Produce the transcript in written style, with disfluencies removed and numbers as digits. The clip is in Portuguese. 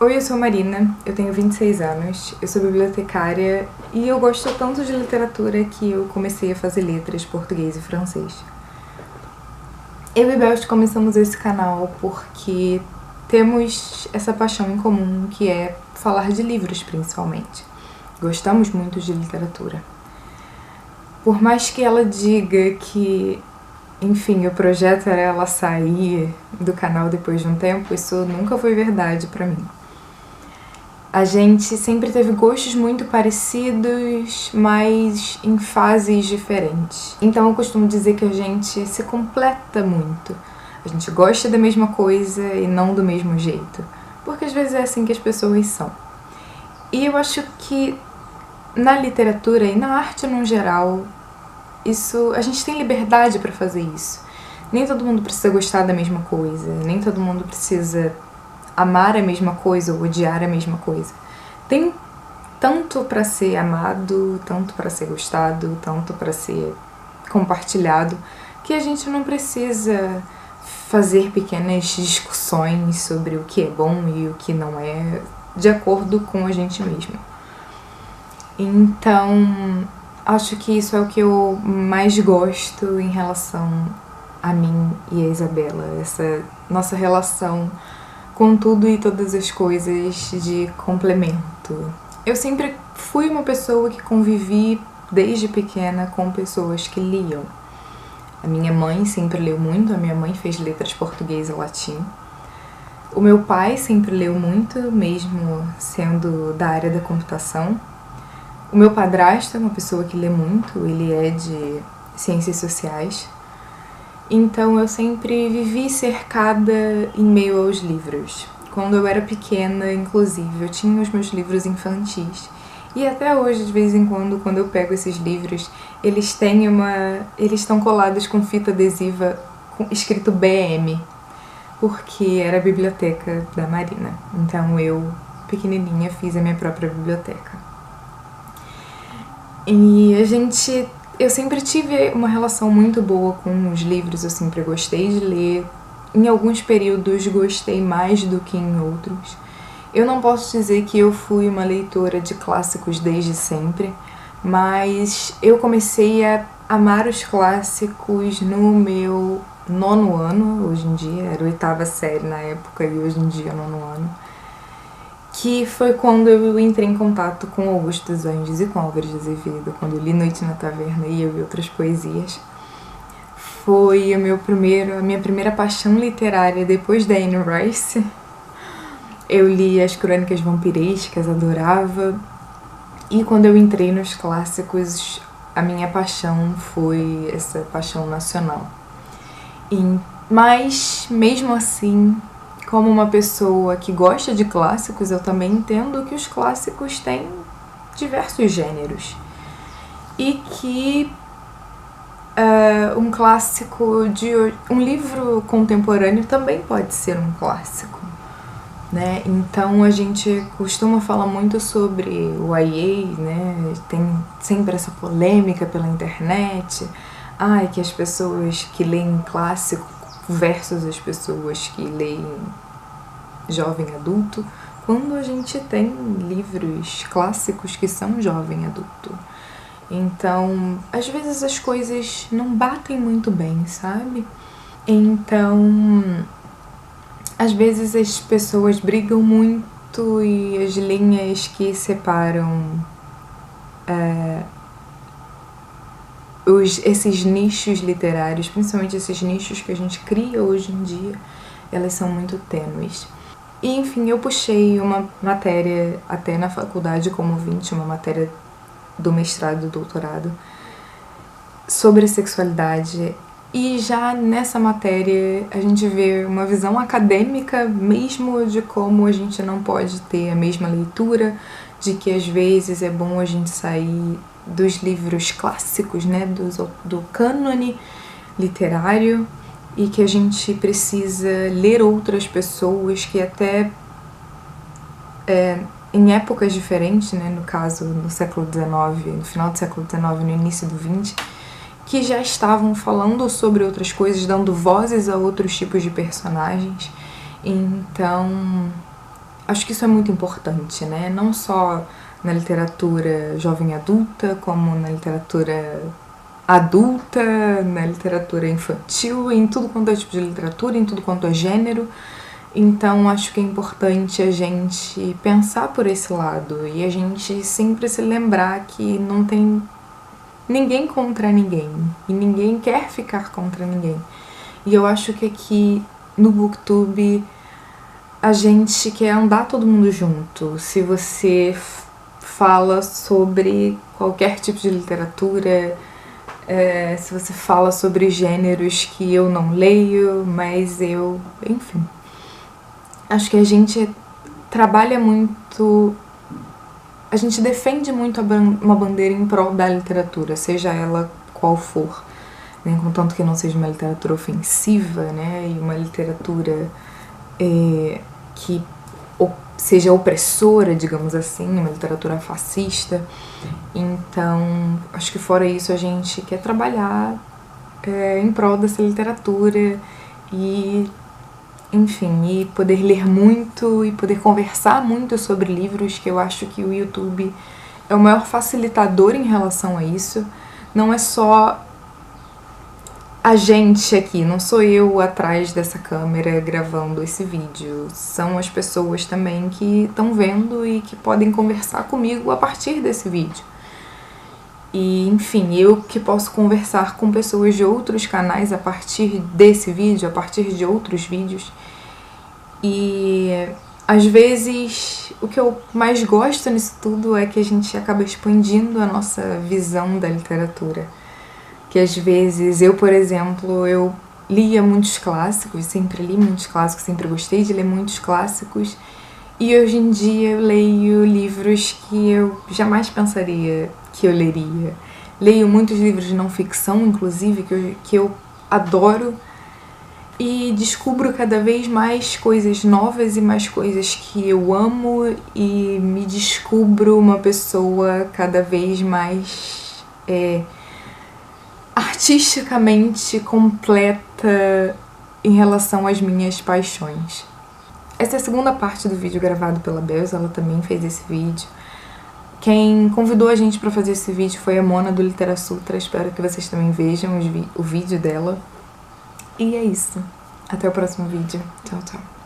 Oi, eu sou Marina, eu tenho 26 anos, eu sou bibliotecária e eu gosto tanto de literatura que eu comecei a fazer letras, português e francês. Eu e Belt começamos esse canal porque temos essa paixão em comum que é falar de livros principalmente. Gostamos muito de literatura. Por mais que ela diga que, enfim, o projeto era ela sair do canal depois de um tempo, isso nunca foi verdade pra mim. A gente sempre teve gostos muito parecidos, mas em fases diferentes. Então eu costumo dizer que a gente se completa muito. A gente gosta da mesma coisa e não do mesmo jeito. Porque às vezes é assim que as pessoas são. E eu acho que na literatura e na arte no geral, a gente tem liberdade para fazer isso. Nem todo mundo precisa gostar da mesma coisa, nem todo mundo precisa amar a mesma coisa ou odiar a mesma coisa. Tem tanto para ser amado, tanto para ser gostado, tanto para ser compartilhado, que a gente não precisa fazer pequenas discussões sobre o que é bom e o que não é, de acordo com a gente mesmo. Então, acho que isso é o que eu mais gosto em relação a mim e a Isabela, essa nossa relação com tudo e todas as coisas de complemento. Eu sempre fui uma pessoa que convivi desde pequena com pessoas que liam. A minha mãe sempre leu muito, a minha mãe fez letras português e latim. O meu pai sempre leu muito, mesmo sendo da área da computação. O meu padrasto é uma pessoa que lê muito, ele é de ciências sociais. Então eu sempre vivi cercada em meio aos livros. Quando eu era pequena, inclusive, eu tinha os meus livros infantis. E até hoje, de vez em quando eu pego esses livros, eles estão colados com fita adesiva escrito BM, porque era a biblioteca da Marina. Então eu, pequenininha, fiz a minha própria biblioteca. E eu sempre tive uma relação muito boa com os livros, eu sempre gostei de ler. Em alguns períodos gostei mais do que em outros. Eu não posso dizer que eu fui uma leitora de clássicos desde sempre, mas eu comecei a amar os clássicos no meu 9º ano, hoje em dia, era a 8ª série na época e hoje em dia 9º ano. Que foi quando eu entrei em contato com Augusto dos Anjos e com Álvares de Azevedo, quando eu li Noite na Taverna e eu vi outras poesias. Foi a minha primeira paixão literária depois da Anne Rice. Eu li as crônicas vampirescas, adorava. E quando eu entrei nos clássicos, a minha paixão foi essa paixão nacional. Mas, mesmo assim, como uma pessoa que gosta de clássicos, eu também entendo que os clássicos têm diversos gêneros. E que um livro contemporâneo também pode ser um clássico, né? Então a gente costuma falar muito sobre o YA, né? Tem sempre essa polêmica pela internet, que as pessoas que leem clássico versus as pessoas que leem jovem adulto, quando a gente tem livros clássicos que são jovem adulto. Então, às vezes as coisas não batem muito bem, sabe? Então, às vezes as pessoas brigam muito e as linhas que separam esses nichos literários, principalmente esses nichos que a gente cria hoje em dia, elas são muito tênues. E, enfim, eu puxei uma matéria até na faculdade como ouvinte, uma matéria do mestrado e doutorado sobre sexualidade. E já nessa matéria a gente vê uma visão acadêmica mesmo de como a gente não pode ter a mesma leitura, de que às vezes é bom a gente sair dos livros clássicos, né, do cânone literário, e que a gente precisa ler outras pessoas que até em épocas diferentes, né, no caso no século XIX, no final do século XIX, no início do XX, que já estavam falando sobre outras coisas, dando vozes a outros tipos de personagens. Então, acho que isso é muito importante, né? Não só na literatura jovem adulta, como na literatura adulta, na literatura infantil, em tudo quanto é tipo de literatura, em tudo quanto é gênero. Então acho que é importante a gente pensar por esse lado e a gente sempre se lembrar que não tem ninguém contra ninguém e ninguém quer ficar contra ninguém. E eu acho que aqui no Booktube a gente quer andar todo mundo junto. Se você fala sobre qualquer tipo de literatura, se você fala sobre gêneros que eu não leio, mas eu, enfim. Acho que a gente trabalha muito, a gente defende muito uma bandeira em prol da literatura, seja ela qual for, né? Contanto que não seja uma literatura ofensiva, né? E uma literatura que seja opressora, digamos assim, uma literatura fascista. Então, acho que fora isso a gente quer trabalhar em prol dessa literatura e, enfim, e poder ler muito e poder conversar muito sobre livros, que eu acho que o YouTube é o maior facilitador em relação a isso. Não é só a gente aqui, não sou eu atrás dessa câmera gravando esse vídeo, são as pessoas também que estão vendo e que podem conversar comigo a partir desse vídeo. E, enfim, eu que posso conversar com pessoas de outros canais a partir desse vídeo, a partir de outros vídeos. E, às vezes, o que eu mais gosto nisso tudo é que a gente acaba expandindo a nossa visão da literatura. Que, às vezes, eu, por exemplo, eu lia muitos clássicos, sempre li muitos clássicos, sempre gostei de ler muitos clássicos. E hoje em dia eu leio livros que eu jamais pensaria que eu leria. Leio muitos livros de não ficção, inclusive, que eu adoro. E descubro cada vez mais coisas novas e mais coisas que eu amo. E me descubro uma pessoa cada vez mais artisticamente completa em relação às minhas paixões. Essa é a segunda parte do vídeo gravado pela Belza, ela também fez esse vídeo. Quem convidou a gente pra fazer esse vídeo foi a Mona do Literasutra, espero que vocês também vejam o vídeo dela. E é isso. Até o próximo vídeo. Tchau, tchau.